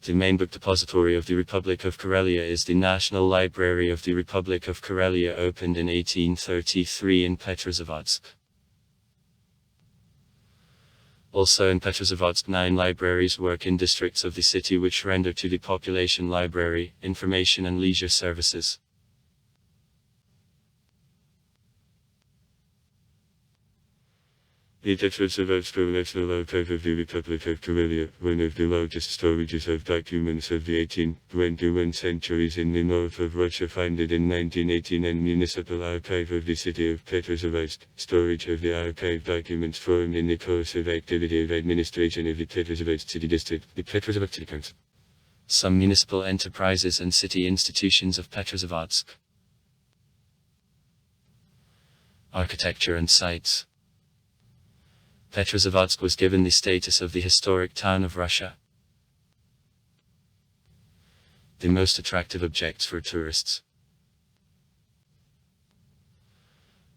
The main book depository of the Republic of Karelia is the National Library of the Republic of Karelia, opened in 1833 in Petrozavodsk. Also in Petrozavodsk 9 libraries work in districts of the city which render to the population library, information and leisure services. The Petrozavodsk National Archive of the Republic of Karelia, one of the largest storages of documents of the 18th, 21st centuries in the north of Russia, founded in 1918, and Municipal Archive of the city of Petrozavodsk, storage of the archive documents formed in the course of activity of administration of the Petrozavodsk City District, the Petrozavodsk City Council. Some municipal enterprises and city institutions of Petrozavodsk. Architecture and sites. Petrozavodsk was given the status of the historic town of Russia. The most attractive objects for tourists.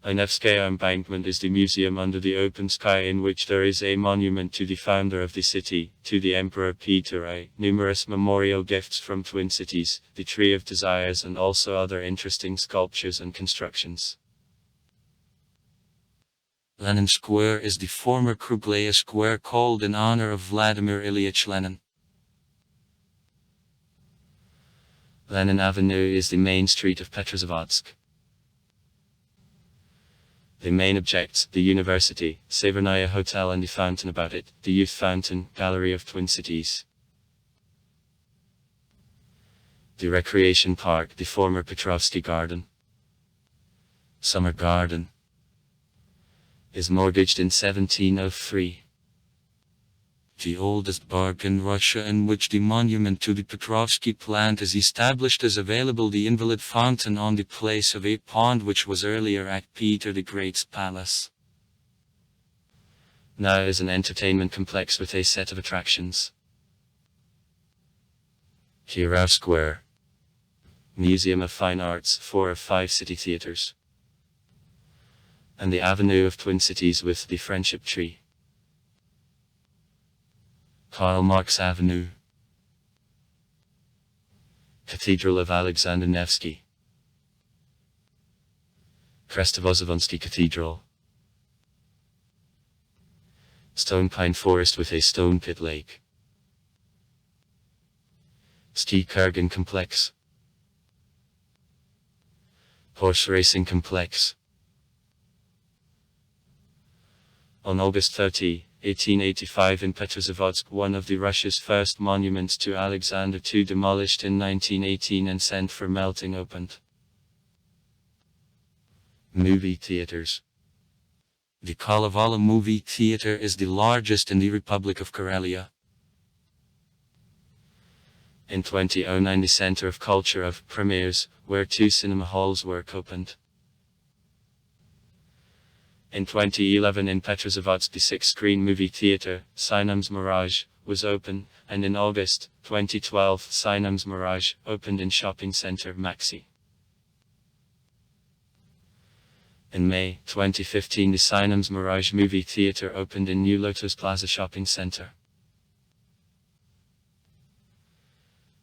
A Nevskaya embankment is the museum under the open sky in which there is a monument to the founder of the city, to the Emperor Peter I, numerous memorial gifts from twin cities, the Tree of Desires, and also other interesting sculptures and constructions. Lenin Square is the former Krugleya Square, called in honor of Vladimir Ilyich Lenin. Lenin Avenue is the main street of Petrozavodsk. The main objects, the university, Severnaya Hotel and the fountain about it, the youth fountain, gallery of twin cities. The recreation park, the former Petrovsky garden. Summer Garden is mortgaged in 1703. The oldest park in Russia in which the monument to the Petrozavodsk plant is established is available. The Invalid Fountain on the place of a pond which was earlier at Peter the Great's palace. Now is an entertainment complex with a set of attractions. Kirov Square, Museum of Fine Arts, 4 of 5 city theaters, and the Avenue of Twin Cities with the Friendship Tree. Karl Marx Avenue, Cathedral of Alexander Nevsky, Petrozavodsk Cathedral, Stone Pine Forest with a stone pit lake, Ski Kurgan Complex, Horse Racing Complex. On August 30, 1885 in Petrozavodsk, one of the Russia's first monuments to Alexander II demolished in 1918 and sent for melting opened. Movie theaters. The Kalevala Movie Theater is the largest in the Republic of Karelia. In 2009 the Center of Culture of Premieres, where 2 cinema halls were opened. In 2011 in Petrozavodsk the 6-screen movie theater, Cinemas Mirage, was open, and in August 2012 Cinemas Mirage opened in shopping center Maxi. In May 2015 the Cinemas Mirage movie theater opened in New Lotus Plaza shopping center.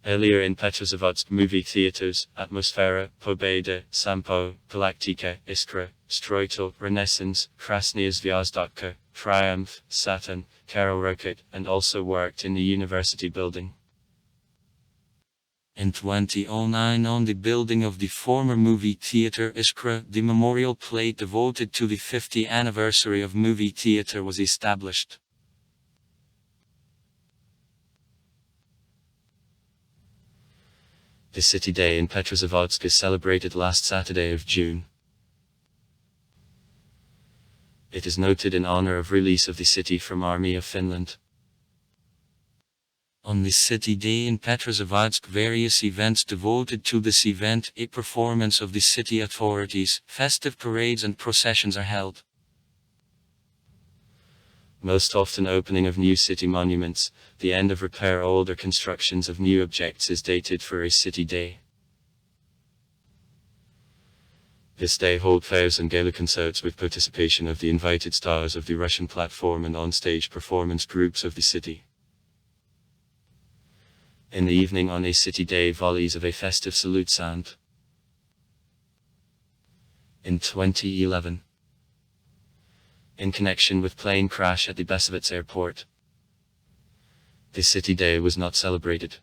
Earlier in Petrozavodsk movie theaters, Atmosfera, Pobeda, Sampo, Galactica, Iskra, Stroito, Renaissance, Krasnaya Zvyazdatka, Triumph, Saturn, Karel Rocket, and also worked in the university building. In 2009 on the building of the former movie theater Iskra, the memorial plate devoted to the 50th anniversary of movie theater was established. The City Day in Petrozavodsk is celebrated last Saturday of June. It is noted in honor of release of the city from Army of Finland. On the City Day in Petrozavodsk various events devoted to this event, a performance of the city authorities, festive parades and processions are held. Most often opening of new city monuments, the end of repair older constructions of new objects is dated for a City Day. This day hold fairs and gala concerts with participation of the invited stars of the Russian platform and on-stage performance groups of the city. In the evening on a City Day volleys of a festive salute sound. In 2011. In connection with plane crash at the Petrozavodsk airport. The City Day was not celebrated.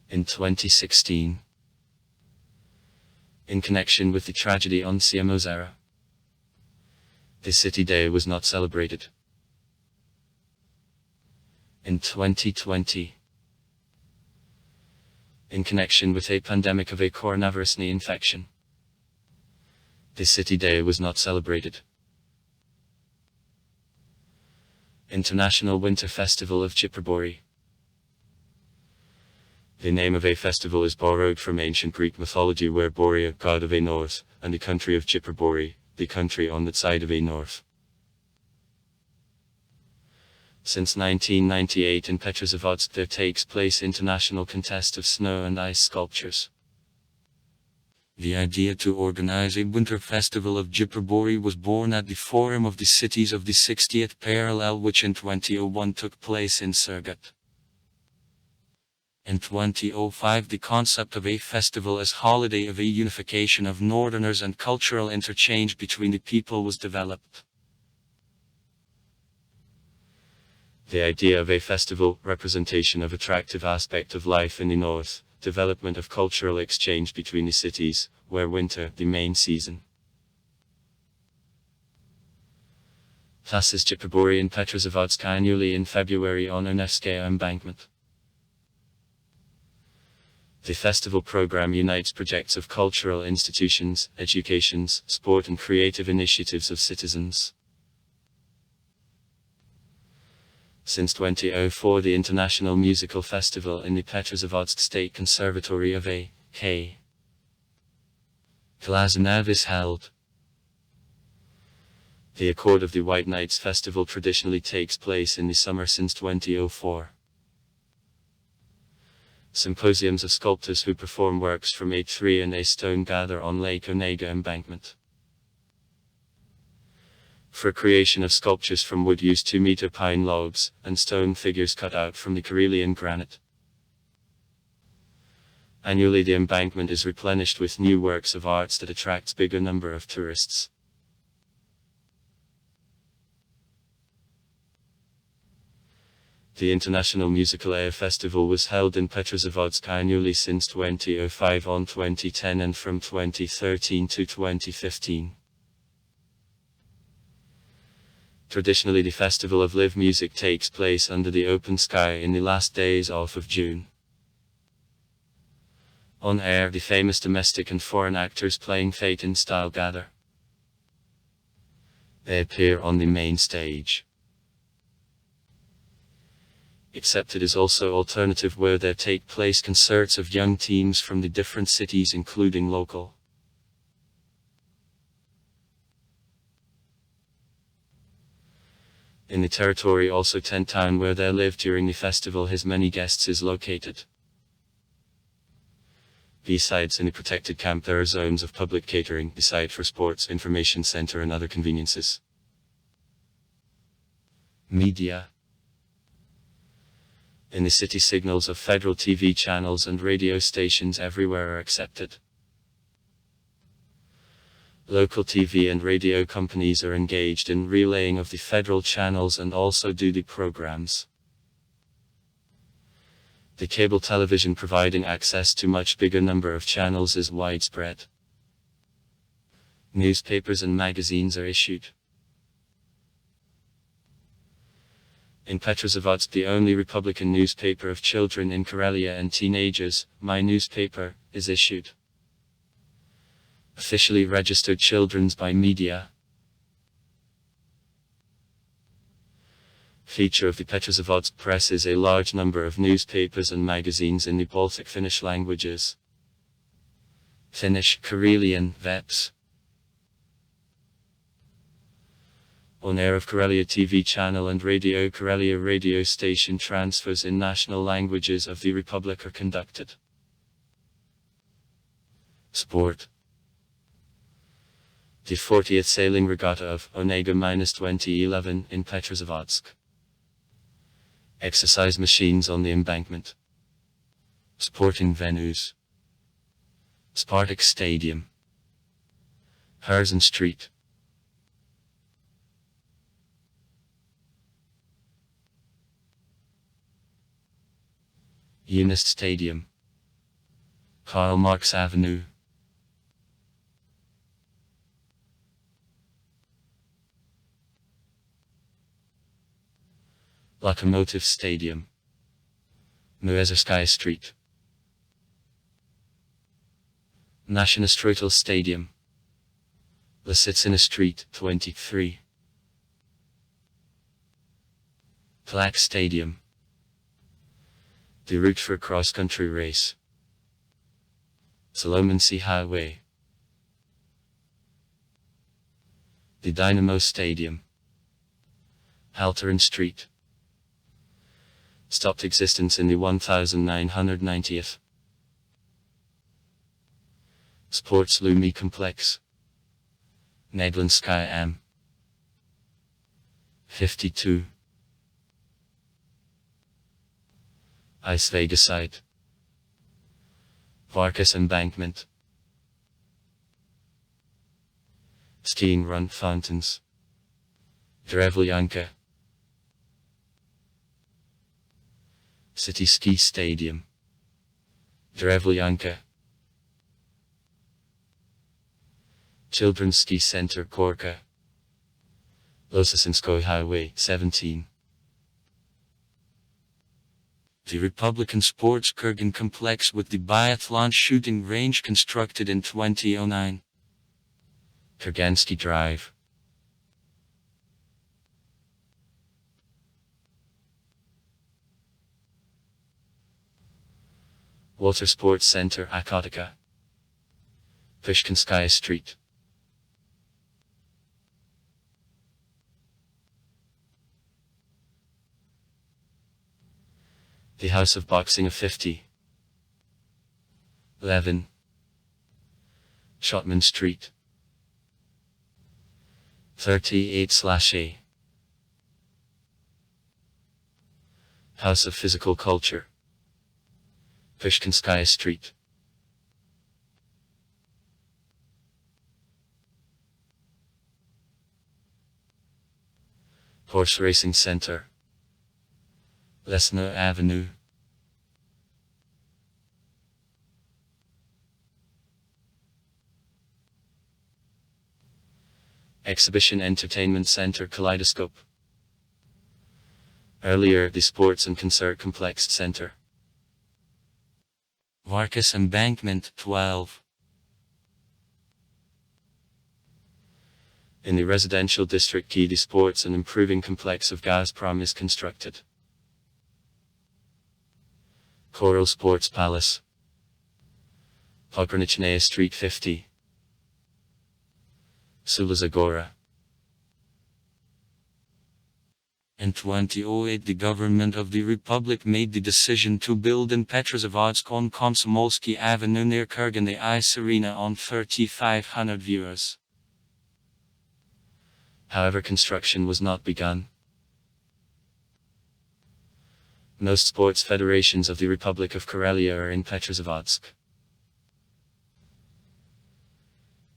In 2016. In connection with the tragedy on Ozera. The City Day was not celebrated. In 2020. In connection with a pandemic of a coronavirus infection. The City Day was not celebrated. International Winter Festival of Chipperbori. The name of a festival is borrowed from ancient Greek mythology where Borea, god of a north, and the country of Chipperbori, the country on that side of a north. Since 1998 in Petrozavodsk there takes place international contest of snow and ice sculptures. The idea to organize a winter festival of Chipperbori was born at the Forum of the Cities of the 60th Parallel which in 2001 took place in Surgut. In 2005 the concept of a festival as holiday of a unification of northerners and cultural interchange between the people was developed. The idea of a festival, representation of attractive aspect of life in the north, development of cultural exchange between the cities, where winter, the main season. Passes Chipperbori in Petrozavodsk annually in February on Nevskaya embankment. The festival program unites projects of cultural institutions, educations, sport and creative initiatives of citizens. Since 2004, the International Musical Festival in the Petrozavodsk State Conservatory of A.K. Kalazanav is held. The Accord of the White Nights Festival traditionally takes place in the summer since 2004. Symposiums of sculptors who perform works from A3 and A stone gather on Lake Onega embankment. For creation of sculptures from wood use 2-meter pine logs, and stone figures cut out from the Karelian granite. Annually the embankment is replenished with new works of arts that attracts bigger number of tourists. The International Musical Air Festival was held in Petrozavodsk annually since 2005 on 2010 and from 2013 to 2015. Traditionally the Festival of Live Music takes place under the open sky in the last days of June. On air the famous domestic and foreign actors playing Fate in style gather. They appear on the main stage. Except it is also alternative where there take place concerts of young teams from the different cities including local. In the territory also tent town where they live during the festival his many guests is located. Besides in the protected camp there are zones of public catering, the site for sports, information center and other conveniences. Media. In the city signals of federal TV channels and radio stations everywhere are accepted. Local TV and radio companies are engaged in relaying of the federal channels and also do the programs. The cable television providing access to much bigger number of channels is widespread. Newspapers and magazines are issued. In Petrozavodsk, the only Republican newspaper of children in Karelia and teenagers, My Newspaper, is issued. Officially registered children's by media. Feature of the Petrozavodsk press is a large number of newspapers and magazines in the Baltic Finnish languages. Finnish, Karelian, Veps. On air of Karelia TV channel and Radio Karelia radio station transfers in national languages of the Republic are conducted. Sport. The 40th Sailing Regatta of Onega-2011 in Petrozavodsk. Exercise machines on the embankment. Sporting venues. Spartak Stadium. Herzen Street. Unist Stadium. Karl Marx Avenue. Lokomotiv Stadium. Muezerskaya Street. Nationalstretel Stadium. Lasitsina Street, 23. Plak Stadium. The route for a cross-country race. Solomonsy Highway. The Dynamo Stadium. Halterin Street. Stopped existence in the 1990th. Sports Lumi Complex. Nedlinskaya Am. 52. Ice Vegas site. Varkas Embankment. Skiing run fountains. Drevlyanka. City Ski Stadium. Drevlyanka. Children's Ski Center Korka. Losasinskoy Highway 17. The Republican Sports Kurgan complex with the biathlon shooting range constructed in 2009. Kurgansky Drive. Water Sports Center Akatika. Pushkinskaya Street. The House of Boxing of 50. 11. Shotman Street. 38/A. House of Physical Culture. Pushkinskaya Street. Horse Racing Center. Lesnar Avenue. Exhibition Entertainment Center Kaleidoscope. Earlier the Sports and Concert Complex Center. Varkas Embankment 12. In the residential district key the Sports and Improving Complex of Gazprom is constructed. Coral Sports Palace. Pogranichная Street 50. Sulazagora. In 2008 the government of the Republic made the decision to build in Petrozavodsk on Komsomolsky Avenue near Kurgan the Ice Arena on 3,500 viewers. However, construction was not begun. Most sports federations of the Republic of Karelia are in Petrozavodsk.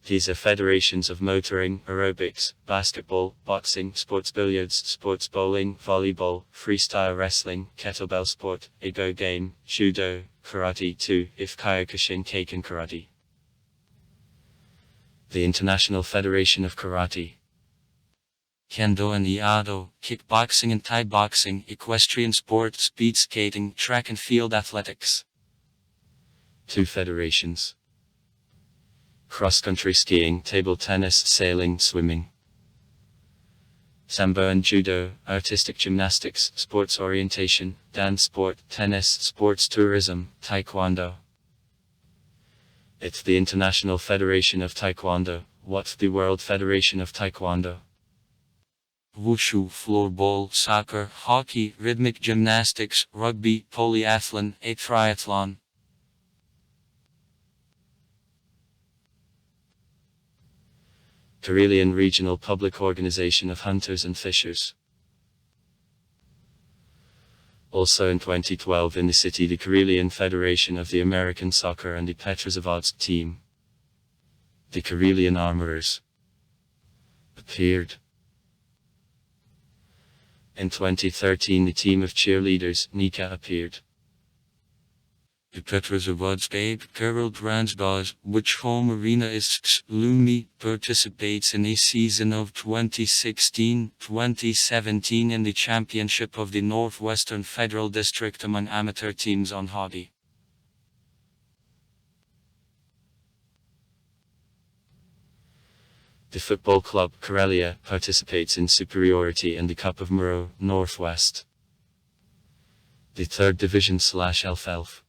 These are federations of motoring, aerobics, basketball, boxing, sports billiards, sports bowling, volleyball, freestyle wrestling, kettlebell sport, ego game, judo, karate 2, if Kyokushin Kaiken karate. The International Federation of Karate. Kendo and Iaido, kickboxing and Thai boxing, equestrian sport, speed skating, track and field athletics. 2 federations. Cross-country skiing, table tennis, sailing, swimming. Sambo and judo, artistic gymnastics, sports orientation, dance sport, tennis, sports tourism, taekwondo. It's the International Federation of Taekwondo. What's the World Federation of Taekwondo? Wushu, floorball, soccer, hockey, rhythmic gymnastics, rugby, polyathlon, a triathlon. Karelian Regional Public Organization of Hunters and Fishers. Also in 2012 in the city the Karelian Federation of the American Soccer and the Petrozavodsk team. The Karelian Armorers appeared. In 2013 the team of cheerleaders, Nika, appeared. The Petrozavodsk 8 Karel Transgaz, which home arena is Lumi, participates in a season of 2016-2017 in the Championship of the Northwestern Federal District among amateur teams on hockey. The football club Karelia participates in Superiority and the Cup of Muro, Northwest. The 3rd Division/Elf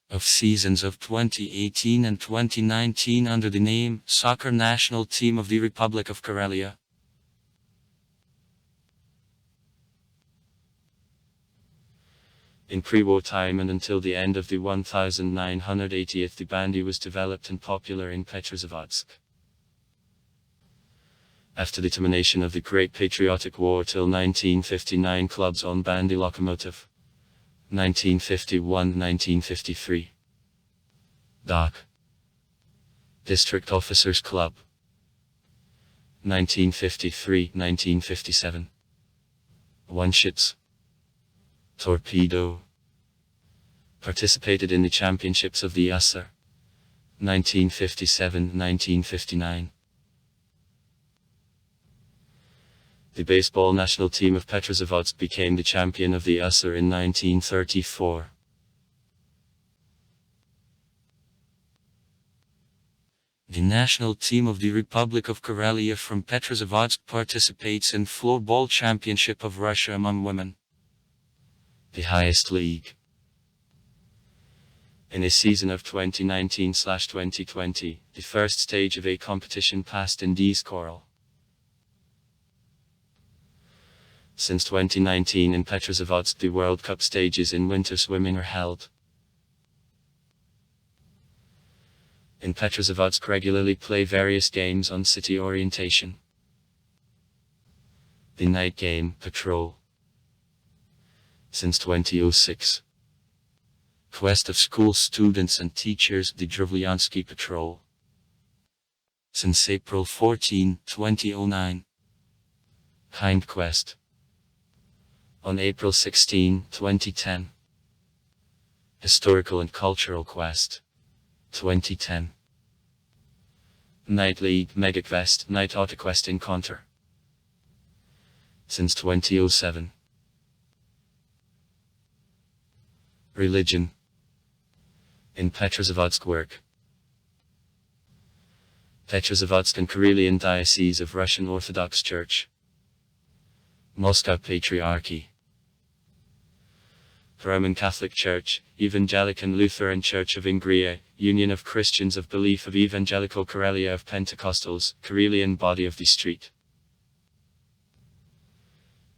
of seasons of 2018 and 2019 under the name Soccer National Team of the Republic of Karelia. In pre-war time and until the end of the 1980s the bandy was developed and popular in Petrozavodsk. After the termination of the Great Patriotic War till 1959 clubs on bandy Lokomotiv. 1951-1953. Dock. District Officers Club. 1953-1957. One-Shits. Torpedo. Participated in the championships of the USSR. 1957-1959. The baseball national team of Petrozavodsk became the champion of the USSR in 1934. The national team of the Republic of Karelia from Petrozavodsk participates in Floorball Championship of Russia among women, the highest league. In a season of 2019/2020, the first stage of a competition passed in Korel. Since 2019 in Petrozavodsk, the World Cup stages in winter swimming are held. In Petrozavodsk regularly play various games on city orientation. The night game, Patrol. Since 2006. Quest of school students and teachers, the Drevlyansky Patrol. Since April 14, 2009. Hind Quest. On April 16, 2010. Historical and Cultural Quest. 2010. Night League Mega Quest Night AutoQuest Encounter. Since 2007. Religion. In Petrozavodsk work. Petrozavodsk and Karelian Diocese of Russian Orthodox Church. Moscow Patriarchy. Roman Catholic Church, Evangelical and Lutheran Church of Ingria, Union of Christians of Belief of Evangelical Karelia of Pentecostals, Karelian Body of the Street.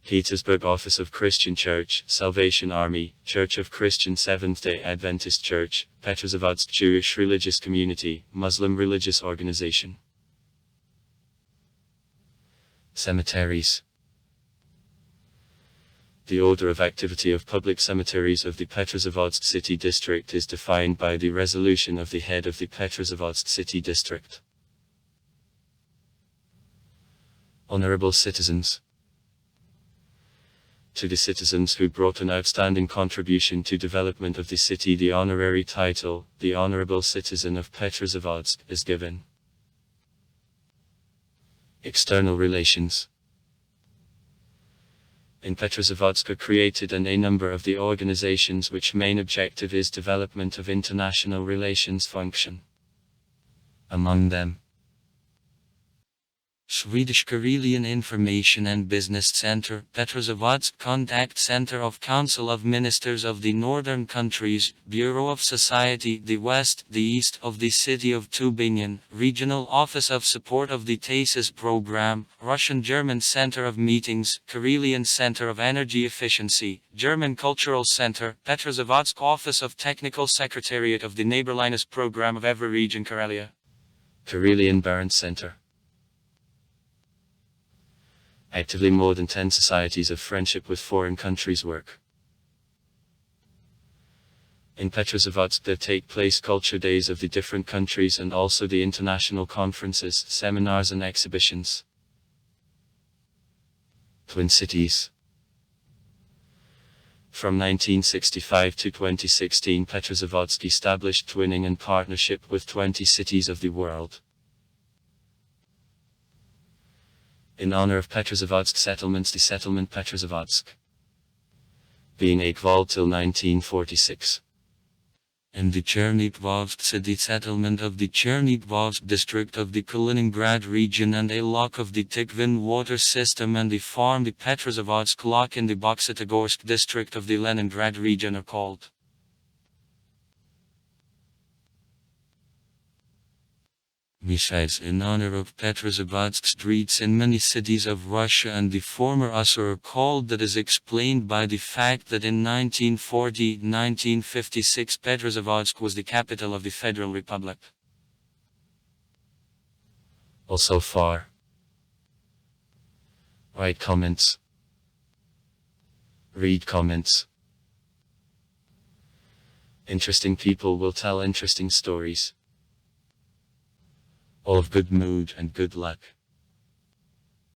Petersburg Office of Christian Church, Salvation Army, Church of Christian Seventh-day Adventist Church, Petrozavodsk Jewish Religious Community, Muslim Religious Organization. Cemeteries. The order of activity of public cemeteries of the Petrozavodsk City District is defined by the resolution of the head of the Petrozavodsk City District. Honorable citizens. To the citizens who brought an outstanding contribution to development of the city, the honorary title, the Honorable Citizen of Petrozavodsk, is given. External relations. In Petrozavodsk are created a number of the organizations which main objective is development of international relations function. Among them, Swedish Karelian Information and Business Center, Petrozavodsk Contact Center of Council of Ministers of the Northern Countries, Bureau of Society, the West, the East of the City of Tubingen, Regional Office of Support of the TASIS Program, Russian-German Center of Meetings, Karelian Center of Energy Efficiency, German Cultural Center, Petrozavodsk Office of Technical Secretariat of the Neighborliness Program of every region Karelia. Karelian Barents Center. Actively more than 10 societies of friendship with foreign countries work. In Petrozavodsk there take place culture days of the different countries and also the international conferences, seminars and exhibitions. Twin cities. From 1965 to 2016 Petrozavodsk established twinning and partnership with 20 cities of the world. In honor of Petrozavodsk settlements, the settlement Petrozavodsk, being Ekval till 1946. In the Chernigivsk city settlement of the Chernigivsk district of the Kaliningrad region and a lock of the Tikvin water system and the farm the Petrozavodsk lock in the Boksytogorsk district of the Leningrad region are called. Besides, in honor of Petrozavodsk, streets in many cities of Russia and the former USSR are called. That is explained by the fact that in 1940-1956 Petrozavodsk was the capital of the Federal Republic. Also far. Write comments. Read comments. Interesting people will tell interesting stories. All of good mood and good luck.